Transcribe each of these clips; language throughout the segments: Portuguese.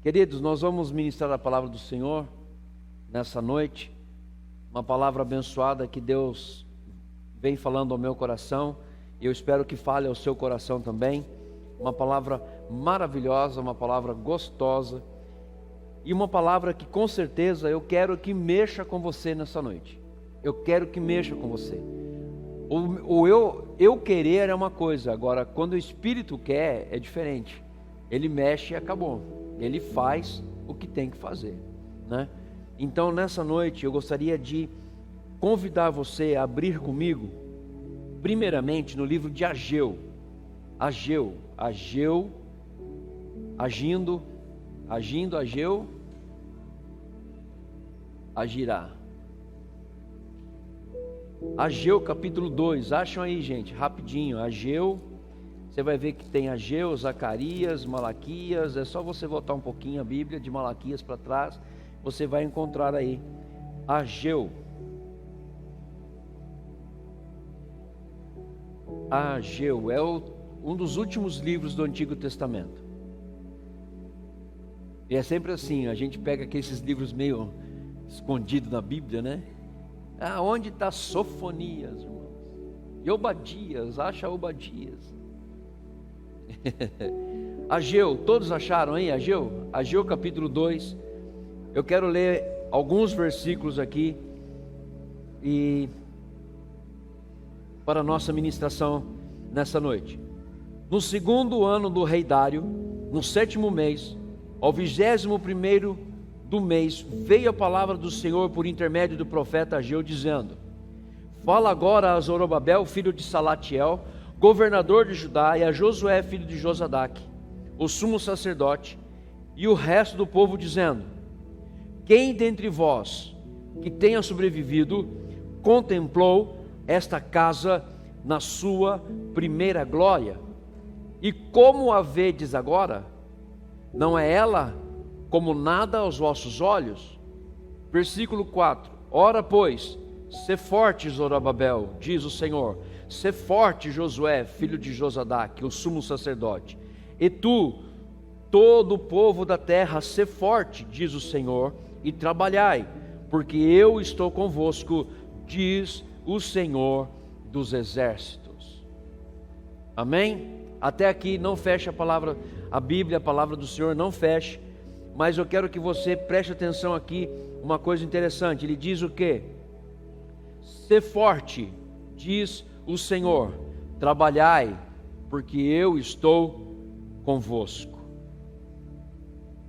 Queridos, nós vamos ministrar a palavra do Senhor nessa noite, uma palavra abençoada que Deus vem falando ao meu coração, e eu espero que fale ao seu coração também. Uma palavra maravilhosa, uma palavra gostosa, e uma palavra que com certeza eu quero que mexa com você nessa noite. Eu quero que mexa com você. Eu querer é uma coisa, agora quando o Espírito quer é diferente. Ele mexe e acabou. Ele faz o que tem que fazer, né? Então nessa noite eu gostaria de convidar você a abrir comigo, primeiramente no livro de Ageu, Ageu, agindo, Ageu, agirá. Ageu capítulo 2, acham aí, gente, rapidinho. Ageu, você vai ver que tem Ageu, Zacarias, Malaquias. É só você voltar um pouquinho a Bíblia de Malaquias para trás, você vai encontrar aí Ageu. Ageu é um dos últimos livros do Antigo Testamento. E é sempre assim, a gente pega aqueles livros meio escondidos na Bíblia, né? Onde está Sofonias, irmãos? E Obadias, acha Obadias. Ageu, todos acharam aí Ageu? Ageu capítulo 2. Eu quero ler alguns versículos aqui e para a nossa ministração nessa noite. No segundo ano do rei Dário, no 7º mês, ao 21º do mês, veio a palavra do Senhor por intermédio do profeta Ageu, dizendo: fala agora a Zorobabel, filho de Salatiel, governador de Judá, e a Josué, filho de Josadaque, o sumo sacerdote, e o resto do povo, dizendo: quem dentre vós que tenha sobrevivido contemplou esta casa na sua primeira glória? E como a vedes agora? Não é ela como nada aos vossos olhos? Versículo 4: ora pois, sê forte, Zorobabel, diz o Senhor, sê forte, Josué, filho de Josadaque, o sumo sacerdote, e tu, todo o povo da terra, sê forte, diz o Senhor, e trabalhai, porque eu estou convosco, diz o Senhor dos exércitos. Amém? Até aqui não fecha a Bíblia, a palavra do Senhor não fecha, mas eu quero que você preste atenção aqui, uma coisa interessante. Ele diz o quê? Sê forte, diz o Senhor, trabalhai, porque eu estou convosco.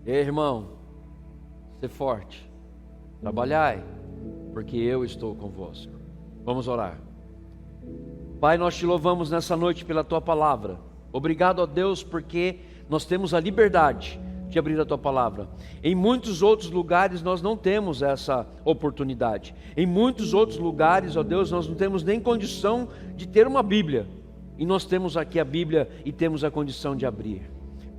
Ei, irmão, sê forte, trabalhai, porque eu estou convosco. Vamos orar. Pai, nós te louvamos nessa noite pela tua palavra. Obrigado a Deus, porque nós temos a liberdade de abrir a tua palavra. Em muitos outros lugares nós não temos essa oportunidade. Em muitos outros lugares, ó Deus, nós não temos nem condição de ter uma Bíblia. E nós temos aqui a Bíblia e temos a condição de abrir.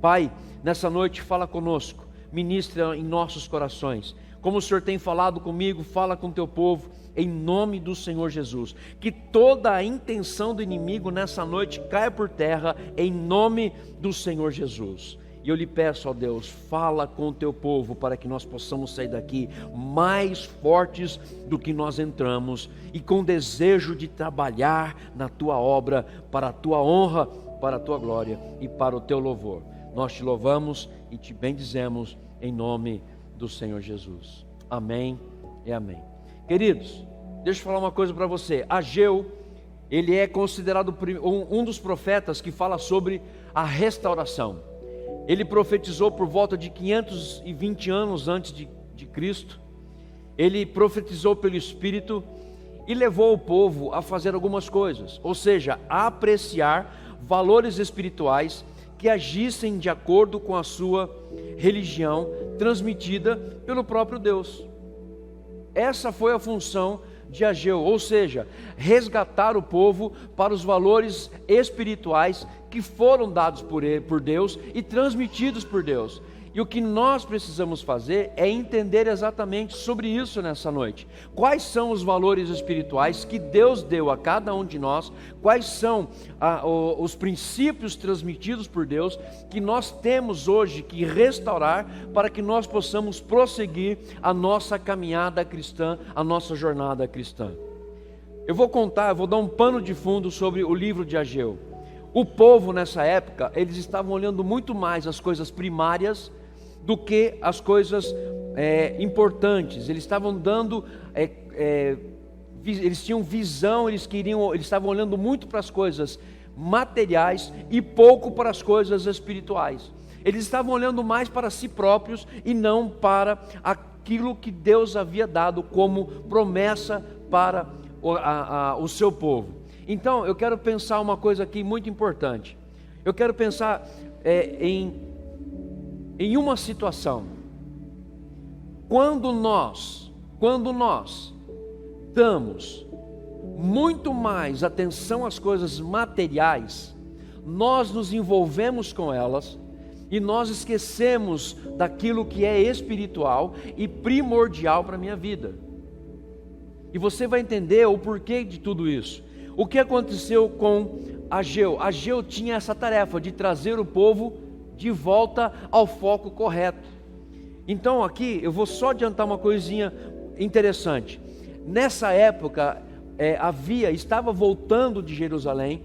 Pai, nessa noite fala conosco, ministra em nossos corações. Como o Senhor tem falado comigo, fala com o teu povo, em nome do Senhor Jesus. Que toda a intenção do inimigo nessa noite caia por terra, em nome do Senhor Jesus. E eu lhe peço, ó Deus, fala com o teu povo, para que nós possamos sair daqui mais fortes do que nós entramos, e com desejo de trabalhar na tua obra, para a tua honra, para a tua glória e para o teu louvor. Nós te louvamos e te bendizemos em nome do Senhor Jesus. Amém e amém. Queridos, deixa eu falar uma coisa para você. Ageu, ele é considerado um dos profetas que fala sobre a restauração. Ele profetizou por volta de 520 anos antes de Cristo. Ele profetizou pelo Espírito e levou o povo a fazer algumas coisas, ou seja, a apreciar valores espirituais que agissem de acordo com a sua religião transmitida pelo próprio Deus. Essa foi a função de Ageu, ou seja, resgatar o povo para os valores espirituais que foram dados por Deus e transmitidos por Deus. E o que nós precisamos fazer é entender exatamente sobre isso nessa noite. Quais são os valores espirituais que Deus deu a cada um de nós? Quais são os princípios transmitidos por Deus que nós temos hoje que restaurar para que nós possamos prosseguir a nossa caminhada cristã, a nossa jornada cristã? Eu vou dar um pano de fundo sobre o livro de Ageu. O povo nessa época, eles estavam olhando muito mais as coisas primárias do que as coisas importantes. Eles estavam dando, eles tinham visão, eles estavam olhando muito para as coisas materiais e pouco para as coisas espirituais. Eles estavam olhando mais para si próprios e não para aquilo que Deus havia dado como promessa para o seu povo. Então eu quero pensar uma coisa aqui muito importante. Eu quero pensar em uma situação. Quando nós damos muito mais atenção às coisas materiais, nós nos envolvemos com elas e nós esquecemos daquilo que é espiritual e primordial para a minha vida. E você vai entender o porquê de tudo isso. O que aconteceu com Ageu? Ageu tinha essa tarefa de trazer o povo de volta ao foco correto. Então aqui eu vou só adiantar uma coisinha interessante. Nessa época estava voltando de Jerusalém,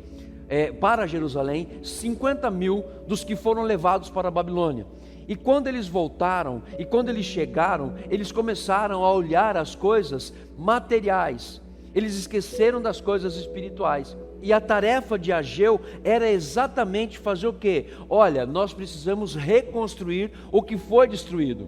para Jerusalém, 50 mil dos que foram levados para a Babilônia. E quando eles voltaram, e quando eles chegaram, eles começaram a olhar as coisas materiais. Eles esqueceram das coisas espirituais. E a tarefa de Ageu era exatamente fazer o quê? Olha, nós precisamos reconstruir o que foi destruído.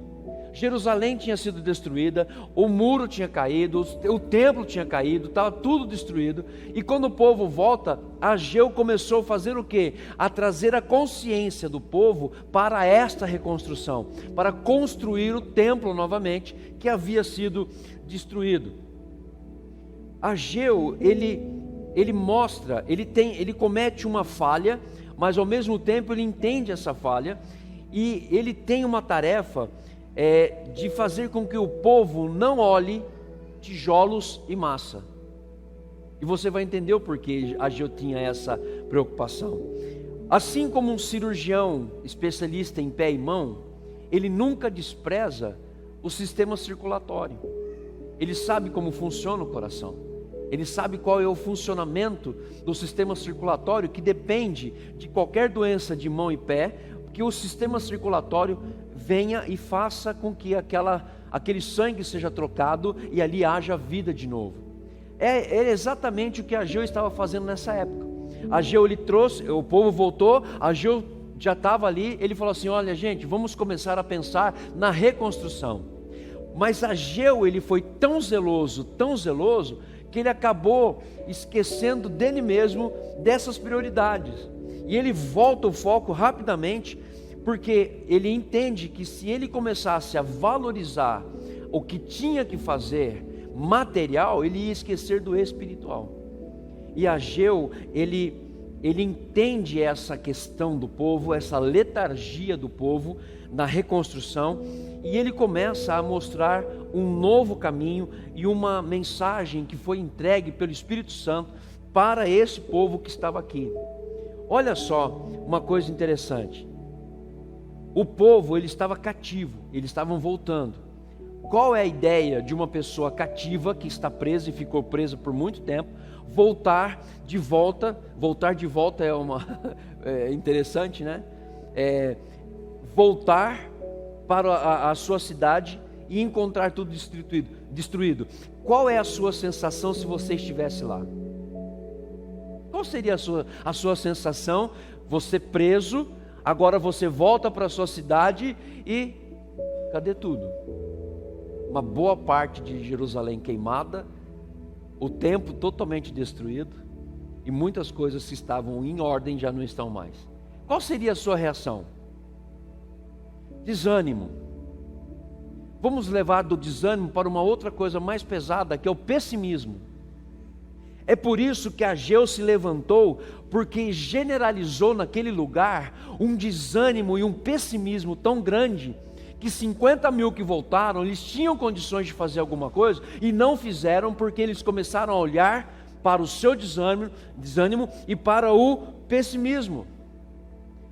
Jerusalém tinha sido destruída, o muro tinha caído, o templo tinha caído, estava tudo destruído. E quando o povo volta, Ageu começou a fazer o quê? A trazer a consciência do povo para esta reconstrução, para construir o templo novamente, que havia sido destruído. Ageu, ele mostra, ele comete uma falha, mas ao mesmo tempo ele entende essa falha, e ele tem uma tarefa de fazer com que o povo não olhe tijolos e massa. E você vai entender o porquê Ageu tinha essa preocupação. Assim como um cirurgião especialista em pé e mão, ele nunca despreza o sistema circulatório. Ele sabe como funciona o coração. Ele sabe qual é o funcionamento do sistema circulatório, que depende de qualquer doença de mão e pé, que o sistema circulatório venha e faça com que aquele sangue seja trocado e ali haja vida de novo. É exatamente o que Ageu estava fazendo nessa época. Ageu, ele trouxe, o povo voltou, Ageu já estava ali, ele falou assim: olha gente, vamos começar a pensar na reconstrução. Mas Ageu, ele foi tão zeloso, que ele acabou esquecendo dele mesmo dessas prioridades. E ele volta o foco rapidamente, porque ele entende que se ele começasse a valorizar o que tinha que fazer material, ele ia esquecer do espiritual. E Ageu, ele entende essa questão do povo, essa letargia do povo na reconstrução, e ele começa a mostrar um novo caminho e uma mensagem que foi entregue pelo Espírito Santo para esse povo que estava aqui. Olha só uma coisa interessante. O povo, ele estava cativo, eles estavam voltando. Qual é a ideia de uma pessoa cativa que está presa e ficou presa por muito tempo, voltar de volta é interessante, né? Voltar para a sua cidade e encontrar tudo destruído. Qual é a sua sensação se você estivesse lá? Qual seria a sua sensação? Você preso, agora você volta para a sua cidade e cadê tudo? Uma boa parte de Jerusalém queimada, o templo totalmente destruído e muitas coisas que estavam em ordem já não estão mais. Qual seria a sua reação? Desânimo. Vamos levar do desânimo para uma outra coisa mais pesada, que é o pessimismo. É por isso que Ageu se levantou, porque generalizou naquele lugar um desânimo e um pessimismo tão grande, que 50 mil que voltaram, eles tinham condições de fazer alguma coisa, e não fizeram, porque eles começaram a olhar para o seu desânimo e para o pessimismo.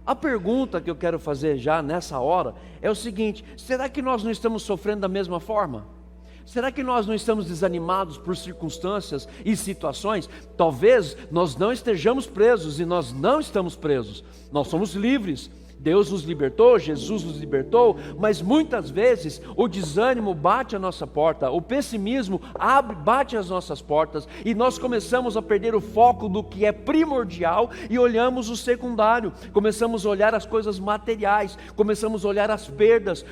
A pergunta que eu quero fazer já nessa hora é o seguinte: será que nós não estamos sofrendo da mesma forma? Será que nós não estamos desanimados por circunstâncias e situações? Talvez nós não estejamos presos, e nós não estamos presos, nós somos livres. Deus nos libertou, Jesus nos libertou, mas muitas vezes o desânimo bate a nossa porta, o pessimismo bate as nossas portas, e nós começamos a perder o foco do que é primordial e olhamos o secundário, começamos a olhar as coisas materiais, começamos a olhar as perdas,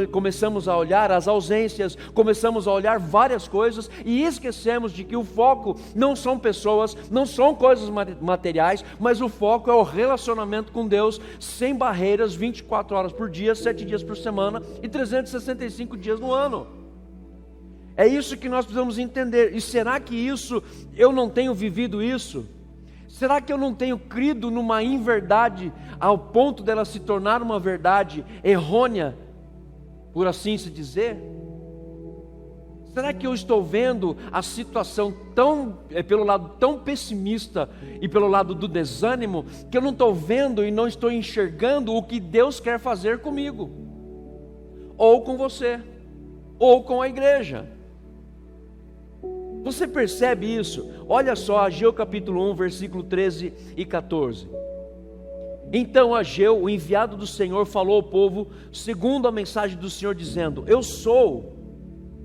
começamos a olhar as ausências, começamos a olhar várias coisas e esquecemos de que o foco não são pessoas, não são coisas materiais, mas o foco é o relacionamento com Deus, sem barreiras, 24 horas por dia, 7 dias por semana e 365 dias no ano. É isso que nós precisamos entender. E será que isso, eu não tenho vivido isso? Será que eu não tenho crido numa inverdade ao ponto dela se tornar uma verdade errônea, por assim se dizer? Será que eu estou vendo a situação pelo lado tão pessimista e pelo lado do desânimo, que eu não estou vendo e não estou enxergando o que Deus quer fazer comigo, ou com você, ou com a igreja? Você percebe isso? Olha só, Ageu capítulo 1, versículo 13 e 14. Então Ageu, o enviado do Senhor, falou ao povo segundo a mensagem do Senhor, dizendo: eu sou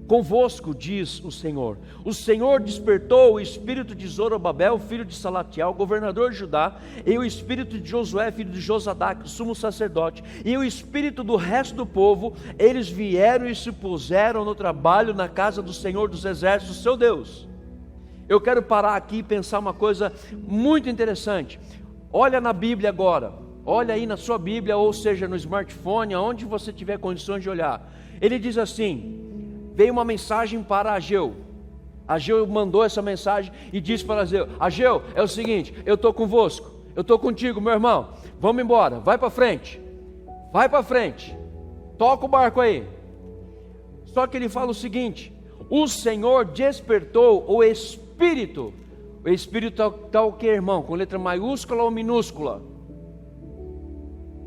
convosco, diz o Senhor. O Senhor despertou o espírito de Zorobabel, filho de Salatiel, governador de Judá, e o espírito de Josué, filho de Josadaque, sumo sacerdote, e o espírito do resto do povo. Eles vieram e se puseram no trabalho na casa do Senhor dos exércitos, seu Deus. Eu quero parar aqui e pensar uma coisa muito interessante. Olha na Bíblia agora, olha aí na sua Bíblia, ou seja, no smartphone, aonde você tiver condições de olhar. Ele diz assim: veio uma mensagem para Ageu. Ageu mandou essa mensagem e disse para Ageu: Ageu, é o seguinte, eu estou convosco, eu estou contigo, meu irmão, vamos embora, vai para frente, toca o barco aí. Só que ele fala o seguinte: o Senhor despertou o Espírito. O Espírito está o que, irmão? Com letra maiúscula ou minúscula?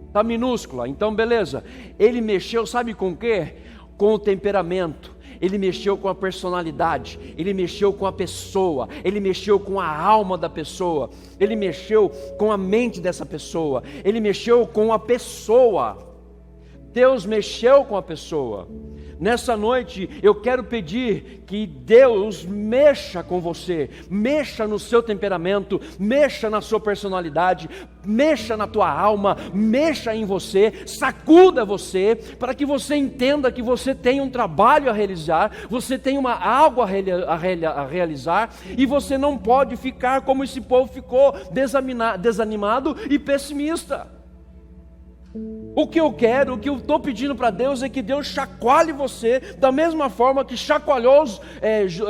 Está minúscula, então beleza. Ele mexeu, sabe com o quê? Com o temperamento. Ele mexeu com a personalidade, ele mexeu com a pessoa, ele mexeu com a alma da pessoa, ele mexeu com a mente dessa pessoa, ele mexeu com a pessoa. Deus mexeu com a pessoa. Nessa noite eu quero pedir que Deus mexa com você, mexa no seu temperamento, mexa na sua personalidade, mexa na tua alma, mexa em você, sacuda você, para que você entenda que você tem um trabalho a realizar, você tem algo a realizar, e você não pode ficar como esse povo ficou, desanimado e pessimista. O que eu quero, o que eu estou pedindo para Deus é que Deus chacoalhe você da mesma forma que chacoalhou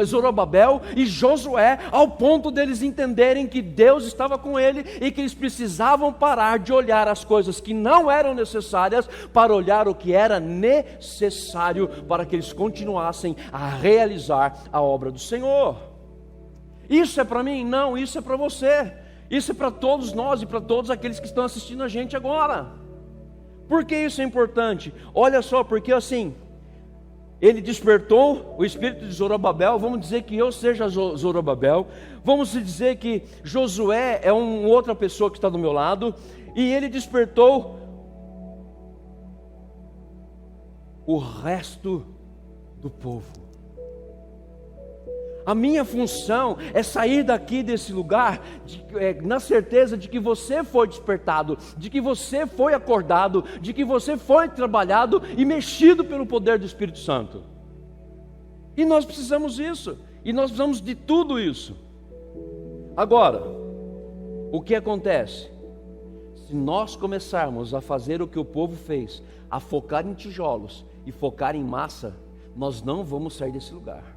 Zorobabel e Josué, ao ponto deles entenderem que Deus estava com ele e que eles precisavam parar de olhar as coisas que não eram necessárias para olhar o que era necessário para que eles continuassem a realizar a obra do Senhor. Isso é para mim? Não, isso é para você. Isso é para todos nós e para todos aqueles que estão assistindo a gente agora. Por que isso é importante? Olha só, porque assim, ele despertou o espírito de Zorobabel. Vamos dizer que eu seja Zorobabel, vamos dizer que Josué é uma outra pessoa que está do meu lado, e ele despertou o resto do povo. A minha função é sair daqui desse lugar na certeza de que você foi despertado, de que você foi acordado, de que você foi trabalhado e mexido pelo poder do Espírito Santo. E nós precisamos disso, e nós precisamos de tudo isso. Agora, o que acontece? Se nós começarmos a fazer o que o povo fez, a focar em tijolos e focar em massa, nós não vamos sair desse lugar.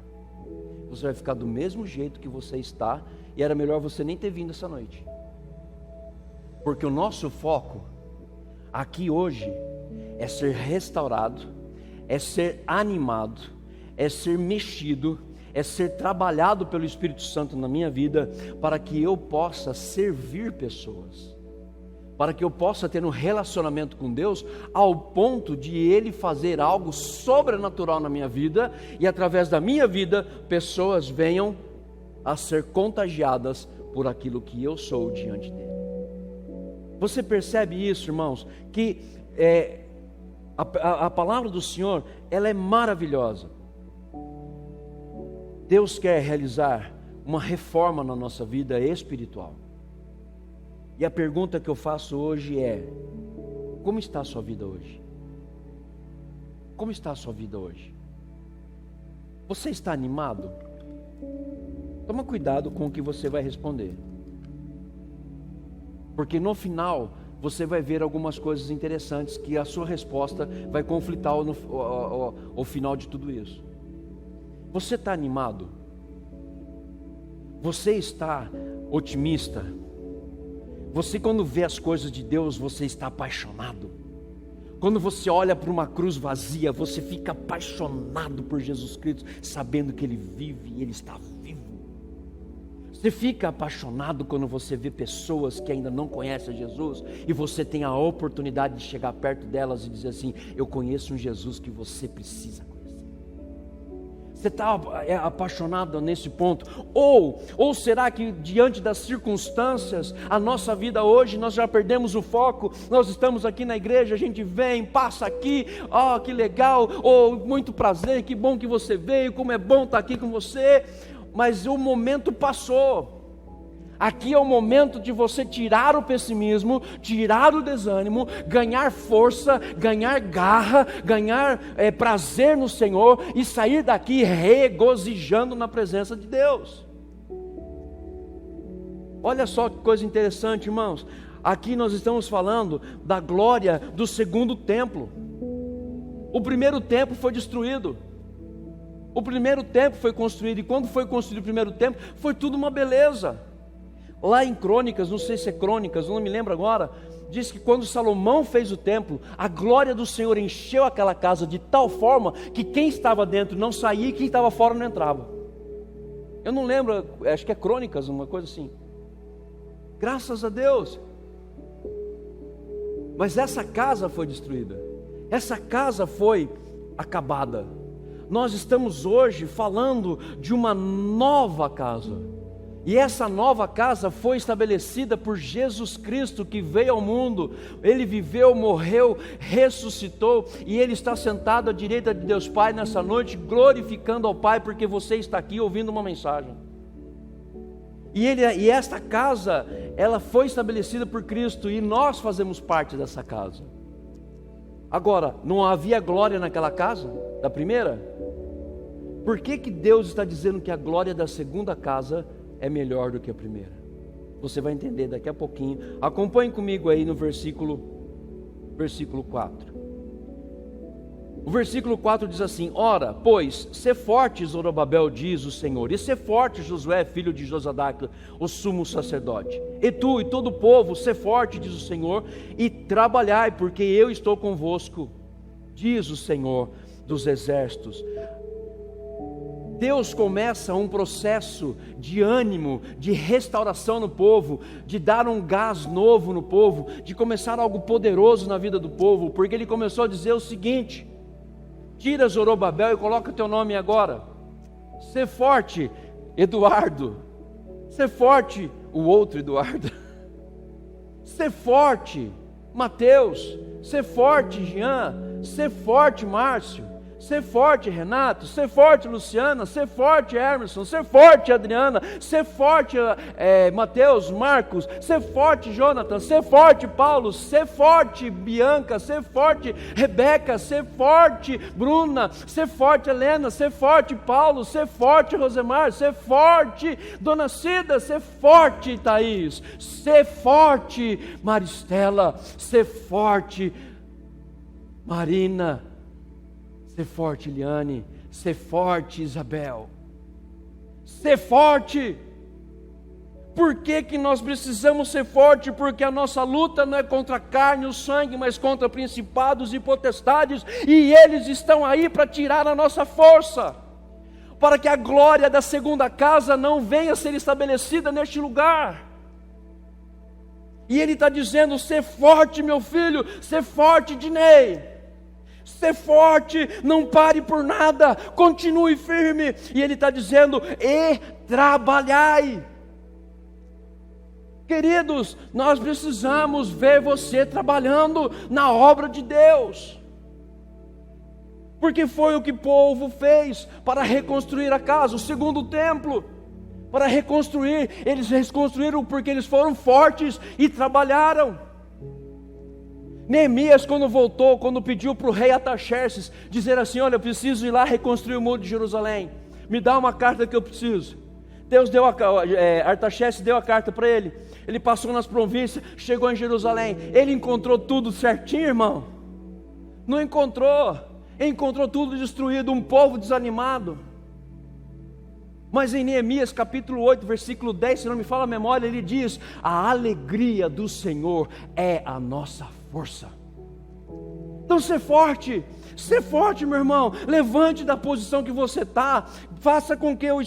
Você vai ficar do mesmo jeito que você está, e era melhor você nem ter vindo essa noite. Porque o nosso foco aqui hoje é ser restaurado, é ser animado, é ser mexido, é ser trabalhado pelo Espírito Santo na minha vida, para que eu possa servir pessoas, para que eu possa ter um relacionamento com Deus, ao ponto de Ele fazer algo sobrenatural na minha vida, e através da minha vida, pessoas venham a ser contagiadas por aquilo que eu sou diante dEle. Você percebe isso, irmãos? Que a palavra do Senhor, ela é maravilhosa. Deus quer realizar uma reforma na nossa vida espiritual. E a pergunta que eu faço hoje é: como está a sua vida hoje? Como está a sua vida hoje? Você está animado? Toma cuidado com o que você vai responder, porque no final você vai ver algumas coisas interessantes que a sua resposta vai conflitar ao final de tudo isso. Você está animado? Você está otimista? Você, quando vê as coisas de Deus, você está apaixonado? Quando você olha para uma cruz vazia, você fica apaixonado por Jesus Cristo, sabendo que Ele vive e Ele está vivo. Você fica apaixonado quando você vê pessoas que ainda não conhecem Jesus, e você tem a oportunidade de chegar perto delas e dizer assim: eu conheço um Jesus que você precisa conhecer. Você está apaixonado nesse ponto? Ou será que diante das circunstâncias, a nossa vida hoje, nós já perdemos o foco? Nós estamos aqui na igreja, a gente vem, passa aqui, que legal, muito prazer, que bom que você veio, como é bom estar aqui com você, mas o momento passou. Aqui é o momento de você tirar o pessimismo, tirar o desânimo, ganhar força, ganhar garra, ganhar prazer no Senhor e sair daqui regozijando na presença de Deus. Olha só que coisa interessante, irmãos. Aqui nós estamos falando da glória do segundo templo. O primeiro templo foi destruído. O primeiro templo foi construído, e quando foi construído o primeiro templo, foi tudo uma beleza. Lá em Crônicas, não sei se é Crônicas, não me lembro agora, diz que quando Salomão fez o templo, a glória do Senhor encheu aquela casa de tal forma que quem estava dentro não saía e quem estava fora não entrava. Eu não lembro, acho que é Crônicas, uma coisa assim. Graças a Deus. Mas essa casa foi destruída, essa casa foi acabada. Nós estamos hoje falando de uma nova casa. E essa nova casa foi estabelecida por Jesus Cristo, que veio ao mundo. Ele viveu, morreu, ressuscitou, e Ele está sentado à direita de Deus Pai nessa noite, glorificando ao Pai, porque você está aqui ouvindo uma mensagem. E esta casa, ela foi estabelecida por Cristo, e nós fazemos parte dessa casa. Agora, não havia glória naquela casa, da primeira? Por que Deus está dizendo que a glória da segunda casa é melhor do que a primeira? Você vai entender daqui a pouquinho. Acompanhe comigo aí no versículo 4. O versículo 4 diz assim: ora, pois, sê forte, Zorobabel, diz o Senhor, e sê forte, Josué, filho de Josadac, o sumo sacerdote, e tu e todo o povo, sê forte, diz o Senhor, e trabalhai, porque eu estou convosco, diz o Senhor dos exércitos. Deus começa um processo de ânimo, de restauração no povo, de dar um gás novo no povo, de começar algo poderoso na vida do povo, porque Ele começou a dizer o seguinte: tira Zorobabel e coloca o teu nome agora. Ser forte, Eduardo. Ser forte, o outro Eduardo. Ser forte, Mateus. Ser forte, Jean. Ser forte, Márcio. Ser forte, Renato. Ser forte, Luciana. Ser forte, Emerson. Ser forte, Adriana. Ser forte, Mateus, Marcos. Ser forte, Jonathan. Ser forte, Paulo. Ser forte, Bianca. Ser forte, Rebeca. Ser forte, Bruna. Ser forte, Helena. Ser forte, Paulo. Ser forte, Rosemar. Ser forte, Dona Cida. Ser forte, Thaís. Ser forte, Maristela. Ser forte, Marina. Ser forte, Eliane. Ser forte, Isabel. Ser forte. Por que que nós precisamos ser fortes? Porque a nossa luta não é contra a carne e o sangue, mas contra principados e potestades, e eles estão aí para tirar a nossa força, para que a glória da segunda casa não venha a ser estabelecida neste lugar. E ele está dizendo: ser forte, meu filho, ser forte, Dinei, ser forte, não pare por nada, continue firme. E ele está dizendo: e trabalhai. Queridos, nós precisamos ver você trabalhando na obra de Deus, porque foi o que o povo fez para reconstruir a casa, o segundo templo, para reconstruir. Eles reconstruíram porque eles foram fortes e trabalharam. Neemias, quando voltou, quando pediu para o rei Artaxerxes dizer assim: olha, eu preciso ir lá reconstruir o muro de Jerusalém, me dá uma carta que eu preciso. Deus deu Artaxerxes deu a carta para ele. Ele passou nas províncias, chegou em Jerusalém. Ele encontrou tudo certinho, irmão? Não encontrou. Encontrou tudo destruído, um povo desanimado. Mas em Neemias capítulo 8, versículo 10, se não me fala a memória, ele diz: a alegria do Senhor é a nossa força. Então ser forte, meu irmão. Levante da posição que você está. Faça com que o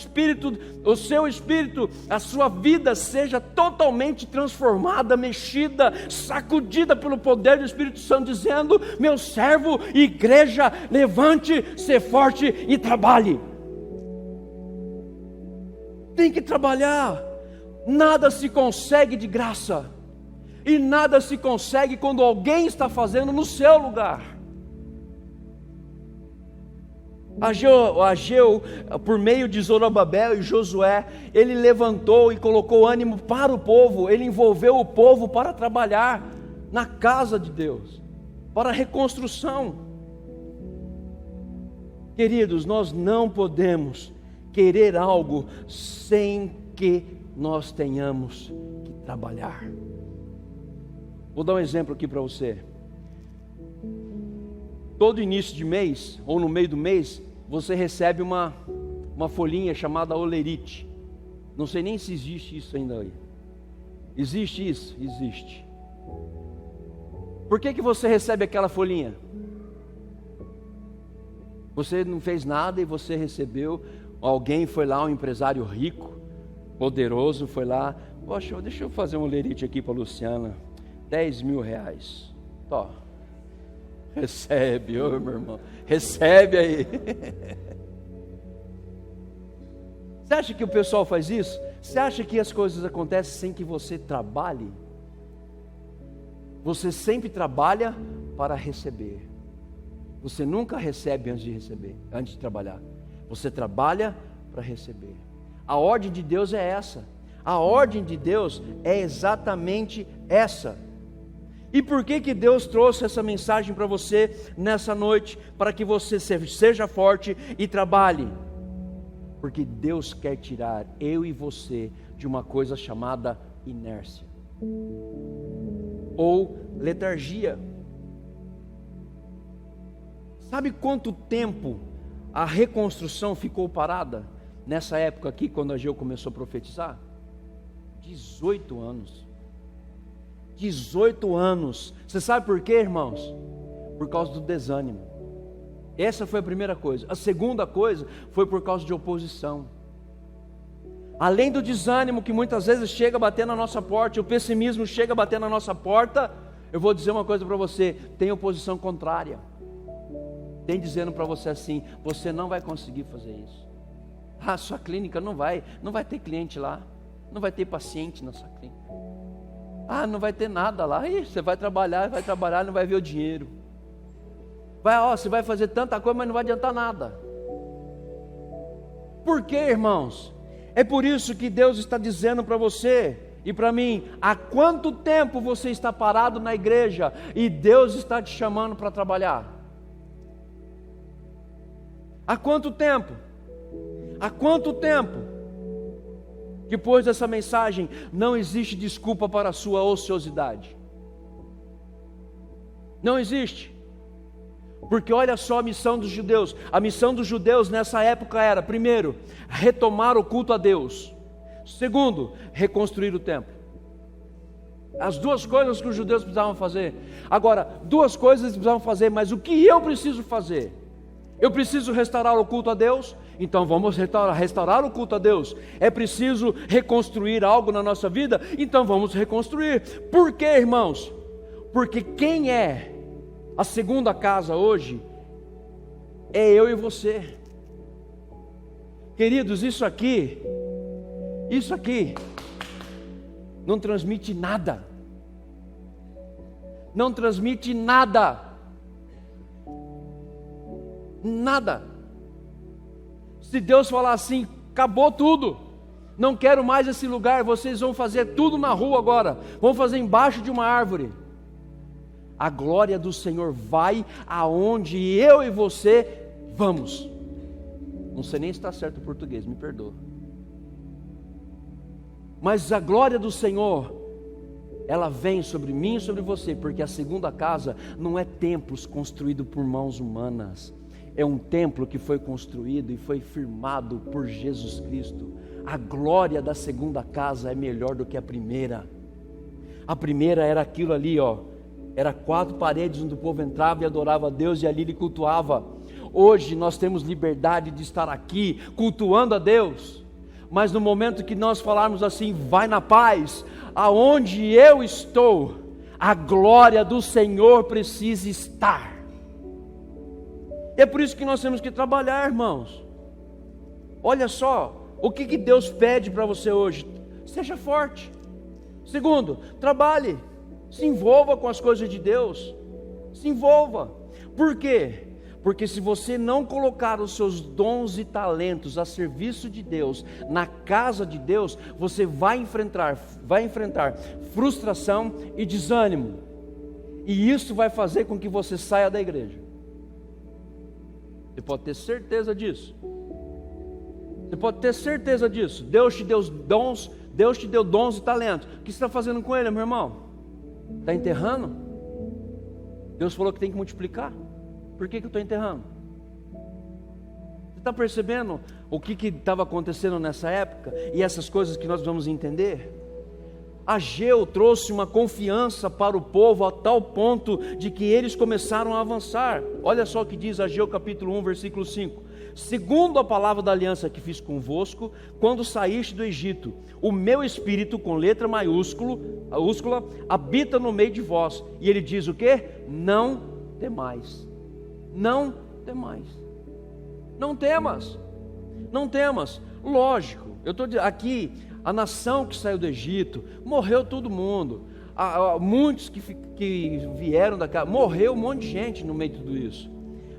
seu espírito, a sua vida seja totalmente transformada, mexida, sacudida pelo poder do Espírito Santo, dizendo: meu servo, igreja, levante, ser forte e trabalhe. Tem que trabalhar. Nada se consegue de graça, e nada se consegue quando alguém está fazendo no seu lugar. Ageu, por meio de Zorobabel e Josué, ele levantou e colocou ânimo para o povo. Ele envolveu o povo para trabalhar na casa de Deus, para a reconstrução. Queridos, nós não podemos querer algo sem que nós tenhamos que trabalhar. Vou dar um exemplo aqui para você. Todo início de mês, ou no meio do mês, você recebe uma folhinha chamada olerite. Não sei nem se existe isso ainda aí. Existe isso? Existe. Por que você recebe aquela folhinha? Você não fez nada e você recebeu. Alguém foi lá, um empresário rico, poderoso, foi lá: poxa, deixa eu fazer um olerite aqui para a Luciana, 10 mil reais. Tó. Recebe, ô meu irmão, recebe aí. Você acha que o pessoal faz isso? Você acha que as coisas acontecem sem que você trabalhe? Você sempre trabalha para receber. Você nunca recebe antes de trabalhar. Você trabalha para receber. A ordem de Deus é essa. A ordem de Deus é exatamente essa. E por que Deus trouxe essa mensagem para você nessa noite? Para que você seja forte e trabalhe. Porque Deus quer tirar eu e você de uma coisa chamada inércia ou letargia. Sabe quanto tempo a reconstrução ficou parada? Nessa época aqui, quando Ageu começou a profetizar? 18 anos. 18 anos. Você sabe por quê, irmãos? Por causa do desânimo. Essa foi a primeira coisa. A segunda coisa foi por causa de oposição. Além do desânimo que muitas vezes chega a bater na nossa porta, o pessimismo chega a bater na nossa porta, eu vou dizer uma coisa para você: tem oposição contrária. Tem dizendo para você assim: você não vai conseguir fazer isso. A sua clínica não vai ter cliente lá, não vai ter paciente na sua clínica. Não vai ter nada lá. Você vai trabalhar, não vai ver o dinheiro. Você vai fazer tanta coisa, mas não vai adiantar nada. Por quê, irmãos? É por isso que Deus está dizendo para você e para mim: há quanto tempo você está parado na igreja e Deus está te chamando para trabalhar? Há quanto tempo? Há quanto tempo? Depois dessa mensagem, não existe desculpa para a sua ociosidade. Não existe. Porque olha só a missão dos judeus. A missão dos judeus nessa época era, primeiro, retomar o culto a Deus. Segundo, reconstruir o templo. As duas coisas que os judeus precisavam fazer. Agora, duas coisas eles precisavam fazer, mas o que eu preciso fazer? Eu preciso restaurar o culto a Deus? Então vamos restaurar o culto a Deus. É preciso reconstruir algo na nossa vida? Então vamos reconstruir. Por quê, irmãos? Porque quem é a segunda casa hoje é eu e você. Queridos, isso aqui não transmite nada. Não transmite nada. Nada. Se Deus falar assim, acabou tudo, não quero mais esse lugar, vocês vão fazer tudo na rua agora, vão fazer embaixo de uma árvore. A glória do Senhor vai aonde eu e você vamos. Não sei nem se está certo o português, me perdoa. Mas a glória do Senhor, ela vem sobre mim e sobre você, porque a segunda casa não é templos construídos por mãos humanas, é um templo que foi construído e foi firmado por Jesus Cristo. A glória da segunda casa é melhor do que a primeira. A primeira era aquilo ali, era 4 paredes onde o povo entrava e adorava a Deus, e ali ele cultuava. Hoje nós temos liberdade de estar aqui cultuando a Deus, mas no momento que nós falarmos assim, vai na paz, aonde eu estou, a glória do Senhor precisa estar. É por isso que nós temos que trabalhar, irmãos. Olha só, o que Deus pede para você hoje? Seja forte. Segundo, trabalhe, se envolva com as coisas de Deus, se envolva. Por quê? Porque se você não colocar os seus dons e talentos a serviço de Deus, na casa de Deus, você vai enfrentar frustração e desânimo, e isso vai fazer com que você saia da igreja. Você pode ter certeza disso. Você pode ter certeza disso. Deus te deu dons e talentos. O que você está fazendo com ele, meu irmão? Está enterrando? Deus falou que tem que multiplicar. Por que eu estou enterrando? Você está percebendo o que estava acontecendo nessa época? E essas coisas que nós vamos entender? Ageu trouxe uma confiança para o povo a tal ponto de que eles começaram a avançar. Olha só o que diz Ageu capítulo 1, versículo 5. Segundo a palavra da aliança que fiz convosco, quando saíste do Egito, o meu espírito, com letra maiúscula, habita no meio de vós. E ele diz o quê? Não temais. Não temais. Não temas. Não temas. Lógico, eu estou aqui, a nação que saiu do Egito, morreu todo mundo. Muitos que vieram da casa, morreu um monte de gente no meio de tudo isso.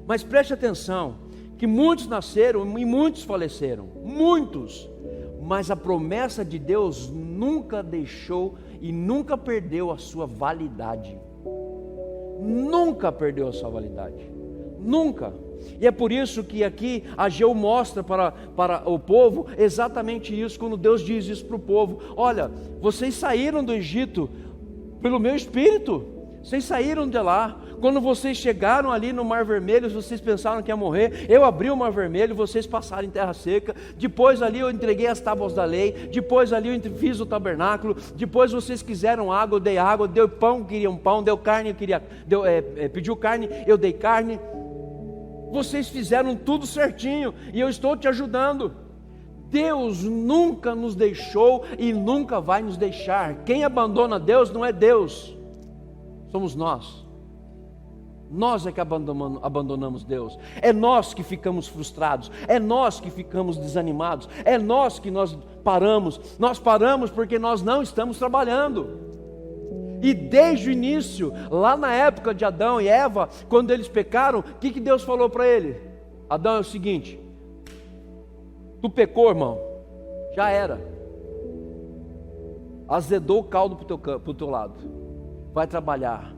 Mas preste atenção, que muitos nasceram e muitos faleceram. Muitos. Mas a promessa de Deus nunca deixou e nunca perdeu a sua validade. Nunca perdeu a sua validade. Nunca. E é por isso que aqui Ageu mostra para o povo exatamente isso, quando Deus diz isso para o povo: olha, vocês saíram do Egito pelo meu espírito, vocês saíram de lá. Quando vocês chegaram ali no Mar Vermelho, vocês pensaram que ia morrer, eu abri o Mar Vermelho, vocês passaram em terra seca. Depois ali eu entreguei as tábuas da lei. Depois ali eu fiz o tabernáculo. Depois vocês quiseram água, eu dei água. Deu pão, queriam pão. Deu carne, pediu carne, eu dei carne. Vocês fizeram tudo certinho e eu estou te ajudando. Deus nunca nos deixou e nunca vai nos deixar. Quem abandona Deus não é Deus, somos nós. Nós é que abandonamos Deus. É nós que ficamos frustrados. É nós que ficamos desanimados. É nós que paramos. Nós paramos porque nós não estamos trabalhando. E desde o início, lá na época de Adão e Eva, quando eles pecaram, o que Deus falou para ele? Adão, é o seguinte: tu pecou, irmão, já era. Azedou o caldo para o teu lado. Vai trabalhar.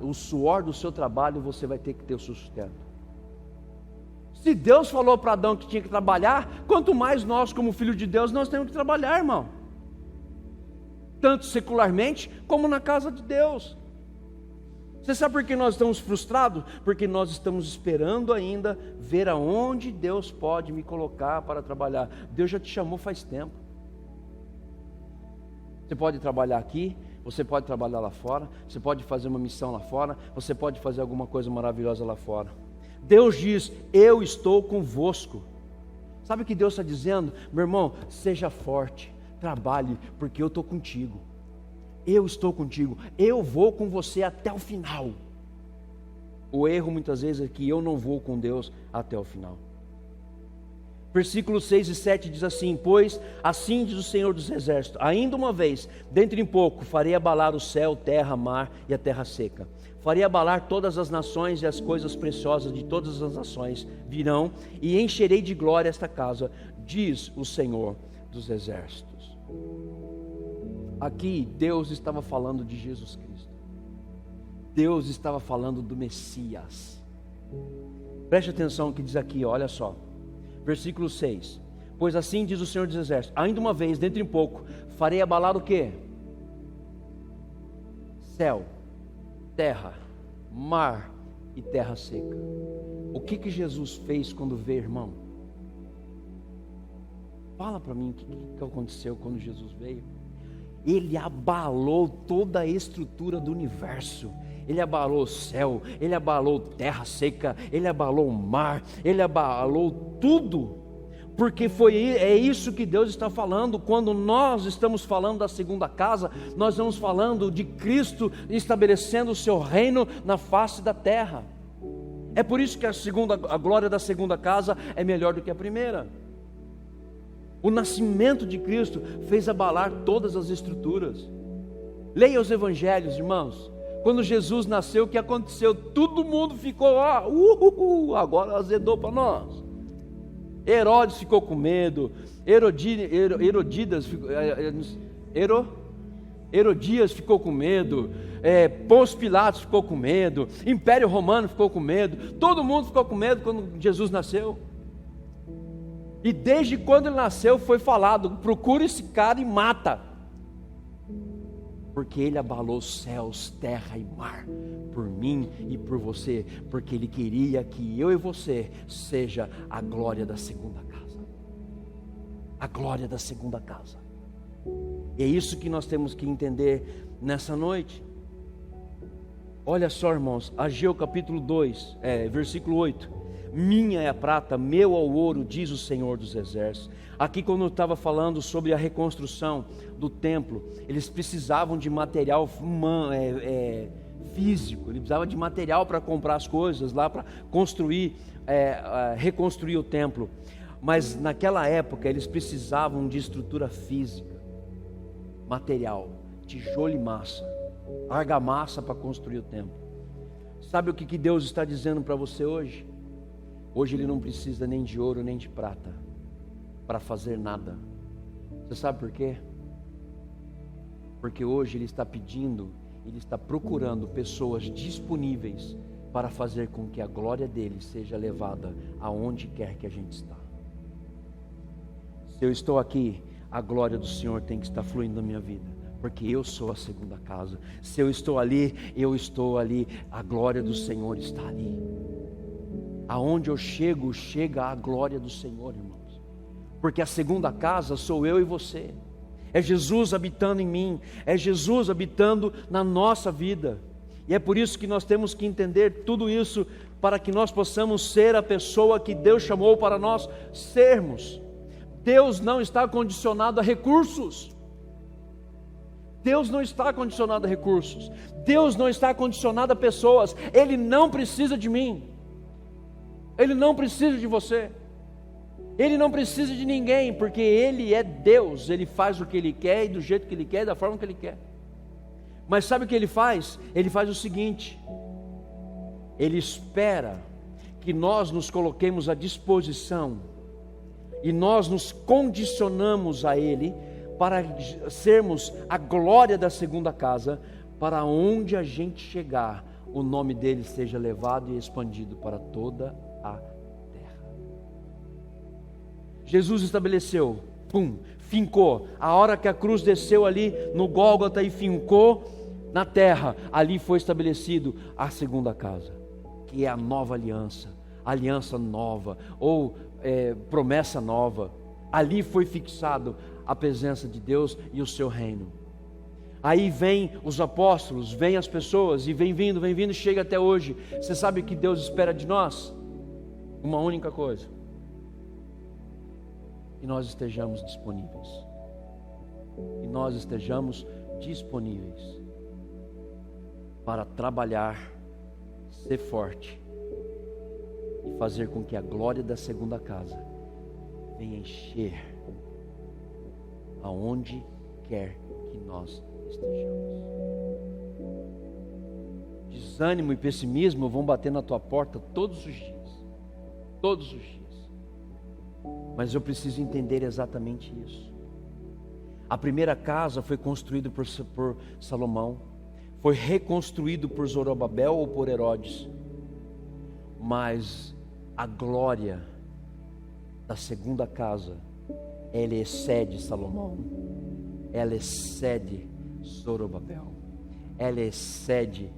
O suor do seu trabalho você vai ter que ter o sustento. Se Deus falou para Adão que tinha que trabalhar, quanto mais nós, como filhos de Deus, nós temos que trabalhar, irmão. Tanto secularmente, como na casa de Deus. Você sabe por que nós estamos frustrados? Porque nós estamos esperando ainda ver aonde Deus pode me colocar para trabalhar. Deus já te chamou faz tempo. Você pode trabalhar aqui, você pode trabalhar lá fora, você pode fazer uma missão lá fora, você pode fazer alguma coisa maravilhosa lá fora. Deus diz: eu estou convosco. Sabe o que Deus está dizendo? Meu irmão, seja forte, trabalhe, porque eu estou contigo. Eu estou contigo, eu vou com você até o final. O erro muitas vezes é que eu não vou com Deus até o final. Versículos 6 e 7 diz assim: pois assim diz o Senhor dos Exércitos, ainda uma vez, dentro em pouco, farei abalar o céu, terra, mar e a terra seca. Farei abalar todas as nações, e as coisas preciosas de todas as nações virão, e encherei de glória esta casa, diz o Senhor dos Exércitos. Aqui Deus estava falando de Jesus Cristo. Deus estava falando do Messias. Preste atenção no que diz aqui, olha só. Versículo 6. Pois assim diz o Senhor dos Exércitos, ainda uma vez, dentro em pouco, farei abalar o quê? Céu, terra, mar e terra seca. O que Jesus fez quando veio, irmão? Fala para mim o que aconteceu quando Jesus veio. Ele abalou toda a estrutura do universo. Ele abalou o céu, ele abalou terra seca, ele abalou o mar, ele abalou tudo. Porque é isso que Deus está falando. Quando nós estamos falando da segunda casa, nós estamos falando de Cristo estabelecendo o seu reino na face da terra. É por isso que a glória da segunda casa é melhor do que a primeira. O nascimento de Cristo fez abalar todas as estruturas. Leia os evangelhos, irmãos. Quando Jesus nasceu, o que aconteceu? Todo mundo ficou, agora azedou para nós. Herodes ficou com medo, Herodias ficou com medo, Pôncio Pilatos ficou com medo, Império Romano ficou com medo, todo mundo ficou com medo quando Jesus nasceu. E desde quando ele nasceu foi falado: procura esse cara e mata, porque ele abalou céus, terra e mar, por mim e por você, porque ele queria que eu e você seja a glória da segunda casa. A glória da segunda casa. E é isso que nós temos que entender nessa noite. Olha só, irmãos, Ageu capítulo 2, versículo 8. Minha é a prata, meu é o ouro, diz o Senhor dos Exércitos. Aqui quando eu estava falando sobre a reconstrução do templo, eles precisavam de material físico, eles precisavam de material para comprar as coisas lá, para construir, reconstruir o templo. Mas naquela época eles precisavam de estrutura física, material, tijolo e massa, argamassa para construir o templo. Sabe o que Deus está dizendo para você hoje? Hoje Ele não precisa nem de ouro nem de prata para fazer nada. Você sabe por quê? Porque hoje Ele está pedindo, Ele está procurando pessoas disponíveis para fazer com que a glória dEle seja levada aonde quer que a gente está. Se eu estou aqui, a glória do Senhor tem que estar fluindo na minha vida, porque eu sou a segunda casa. Se eu estou ali, a glória do Senhor está ali. Aonde eu chego, chega a glória do Senhor, irmãos. Porque a segunda casa sou eu e você. É Jesus habitando em mim, é Jesus habitando na nossa vida. E é por isso que nós temos que entender tudo isso, para que nós possamos ser a pessoa que Deus chamou para nós sermos. Deus não está condicionado a recursos. Deus não está condicionado a recursos. Deus não está condicionado a pessoas. Ele não precisa de mim. Ele não precisa de você. Ele não precisa de ninguém, porque Ele é Deus. Ele faz o que Ele quer, e do jeito que Ele quer, e da forma que Ele quer. Mas sabe o que Ele faz? Ele faz o seguinte: Ele espera que nós nos coloquemos à disposição, e nós nos condicionamos a Ele, para sermos a glória da segunda casa, para onde a gente chegar, o nome dele seja levado e expandido para toda a terra. Jesus estabeleceu, fincou. A hora que a cruz desceu ali no Gólgota e fincou, na terra, ali foi estabelecido a segunda casa, que é a nova aliança, aliança nova, ou promessa nova. Ali foi fixado a presença de Deus e o seu reino. Aí vem os apóstolos, vem as pessoas, e vem vindo, chega até hoje. Você sabe o que Deus espera de nós? Uma única coisa: que nós estejamos disponíveis. Que nós estejamos disponíveis para trabalhar, ser forte e fazer com que a glória da segunda casa venha encher aonde quer que nós estejamos. Desânimo e pessimismo vão bater na tua porta todos os dias, todos os dias. Mas eu preciso entender exatamente isso. A primeira casa foi construída por Salomão, foi reconstruído por Zorobabel ou por Herodes, mas a glória da segunda casa, ela excede Salomão, ela excede Zorobabel, ela excede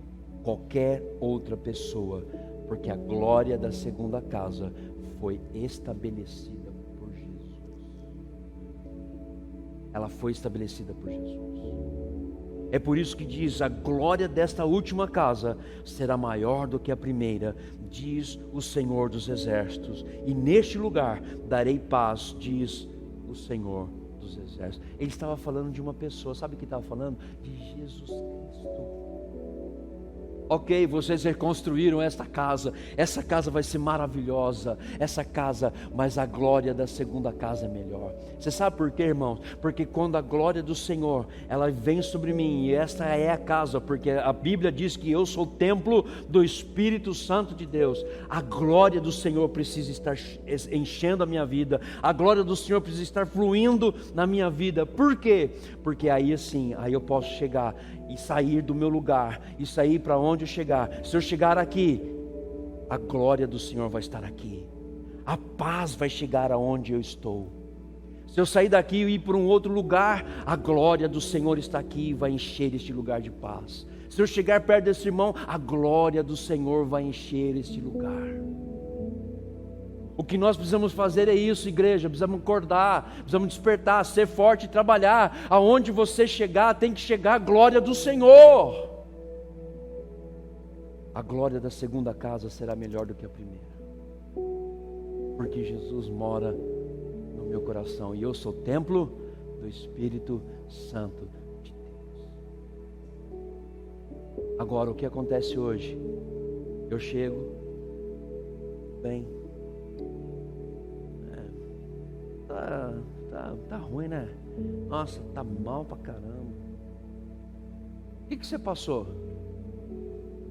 qualquer outra pessoa, porque a glória da segunda casa foi estabelecida por Jesus. Ela foi estabelecida por Jesus. É por isso que diz: a glória desta última casa será maior do que a primeira, diz o Senhor dos Exércitos, e neste lugar darei paz, diz o Senhor dos Exércitos. Ele estava falando de uma pessoa, sabe o que estava falando? De Jesus Cristo. Ok, vocês reconstruíram essa casa vai ser maravilhosa, essa casa, mas a glória da segunda casa é melhor. Você sabe por quê, irmãos? Porque quando a glória do Senhor, ela vem sobre mim, e esta é a casa, porque a Bíblia diz que eu sou o templo do Espírito Santo de Deus. A glória do Senhor precisa estar enchendo a minha vida, a glória do Senhor precisa estar fluindo na minha vida. Por quê? Porque aí assim, aí eu posso chegar e sair do meu lugar, e sair para onde eu chegar. Se eu chegar aqui, a glória do Senhor vai estar aqui, a paz vai chegar aonde eu estou. Se eu sair daqui e ir para um outro lugar, a glória do Senhor está aqui e vai encher este lugar de paz. Se eu chegar perto desse irmão, a glória do Senhor vai encher este lugar. O que nós precisamos fazer é isso, igreja. Precisamos acordar, precisamos despertar, ser forte e trabalhar. Aonde você chegar, tem que chegar a glória do Senhor. A glória da segunda casa será melhor do que a primeira, porque Jesus mora no meu coração, e eu sou templo do Espírito Santo de Deus. Agora, o que acontece hoje? Eu chego, bem, tá ruim, né? Nossa, tá mal pra caramba. O que você passou?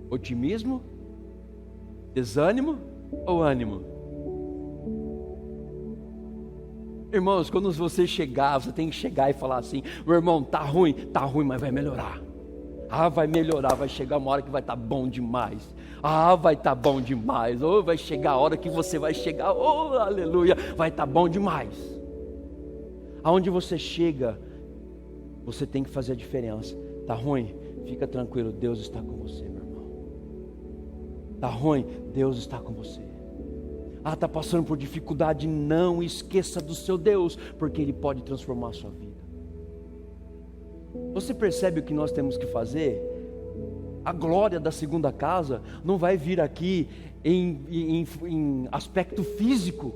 Otimismo? Desânimo ou ânimo? Irmãos, quando você chegar, você tem que chegar e falar assim: meu irmão, tá ruim, mas vai melhorar. Vai melhorar, vai chegar uma hora que vai estar bom demais. Vai estar bom demais. Ou vai chegar a hora que você vai chegar, oh, aleluia, vai estar bom demais. Aonde você chega, você tem que fazer a diferença. Tá ruim? Fica tranquilo, Deus está com você, meu irmão. Tá ruim? Deus está com você. Está passando por dificuldade? Não esqueça do seu Deus, porque Ele pode transformar a sua vida. Você percebe o que nós temos que fazer? A glória da segunda casa não vai vir aqui em aspecto físico,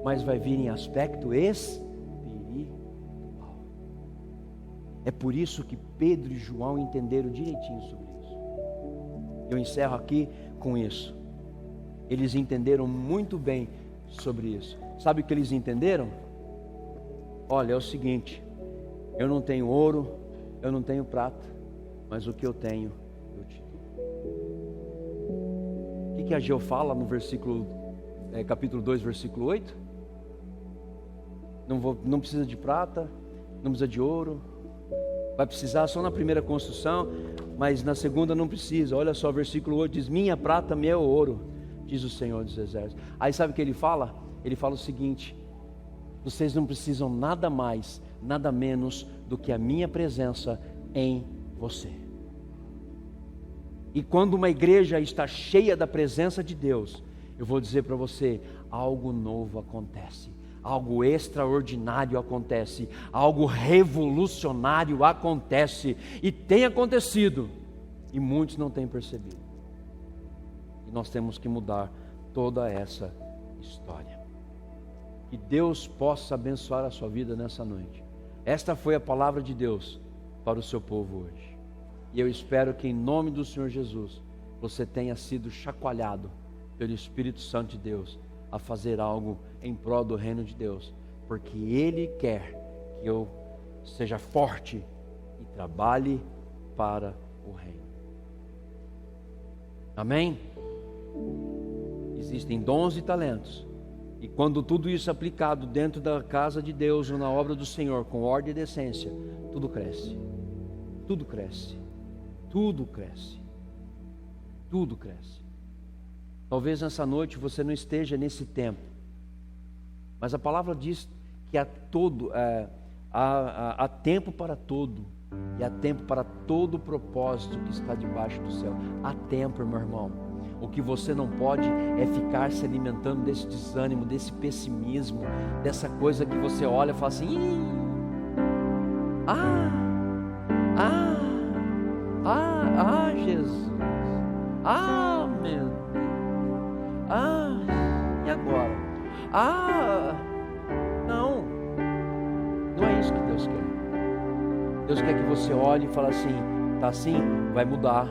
mas vai vir em aspecto espiritual. É por isso que Pedro e João entenderam direitinho sobre isso. Eu encerro aqui com isso. Eles entenderam muito bem sobre isso. Sabe o que eles entenderam? Olha, é o seguinte: eu não tenho ouro, eu não tenho prata, mas o que eu tenho, eu te dou. O que Ageu fala no capítulo 2, versículo 8? Não precisa de prata, não precisa de ouro, vai precisar só na primeira construção, mas na segunda não precisa. Olha só, versículo 8 diz: minha prata, meu ouro, diz o Senhor dos Exércitos. Aí sabe o que ele fala? Ele fala o seguinte: vocês não precisam nada mais, nada menos do que a minha presença em você. E quando uma igreja está cheia da presença de Deus, eu vou dizer para você, algo novo acontece, algo extraordinário acontece, algo revolucionário acontece, e tem acontecido, e muitos não têm percebido. E nós temos que mudar toda essa história. Que Deus possa abençoar a sua vida nessa noite. Esta foi a palavra de Deus para o seu povo hoje. E eu espero que em nome do Senhor Jesus, você tenha sido chacoalhado pelo Espírito Santo de Deus a fazer algo em prol do reino de Deus, porque Ele quer que eu seja forte e trabalhe para o reino. Amém? Existem dons e talentos, e quando tudo isso é aplicado dentro da casa de Deus ou na obra do Senhor, com ordem e decência, tudo cresce, tudo cresce, tudo cresce, tudo cresce. Talvez nessa noite você não esteja nesse tempo, mas a palavra diz que há tempo para todo, e há tempo para todo o propósito que está debaixo do céu. Há tempo, meu irmão. O que você não pode é ficar se alimentando desse desânimo, desse pessimismo, dessa coisa que você olha e fala assim: Jesus, meu Deus, e agora? Não é isso que Deus quer. Deus quer que você olhe e fale assim: tá assim, vai mudar,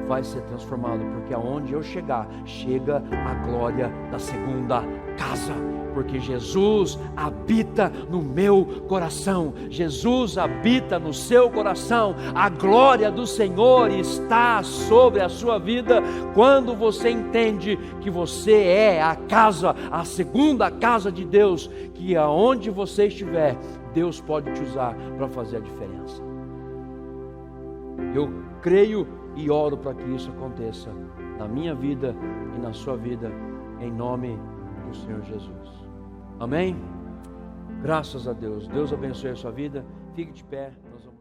vai ser transformado, porque aonde eu chegar, chega a glória da segunda casa, porque Jesus habita no meu coração, Jesus habita no seu coração, a glória do Senhor está sobre a sua vida, quando você entende que você é a casa, a segunda casa de Deus, que aonde você estiver, Deus pode te usar para fazer a diferença. Eu creio e oro para que isso aconteça na minha vida e na sua vida, em nome do Senhor Jesus. Amém? Graças a Deus. Deus abençoe a sua vida. Fique de pé. Nós vamos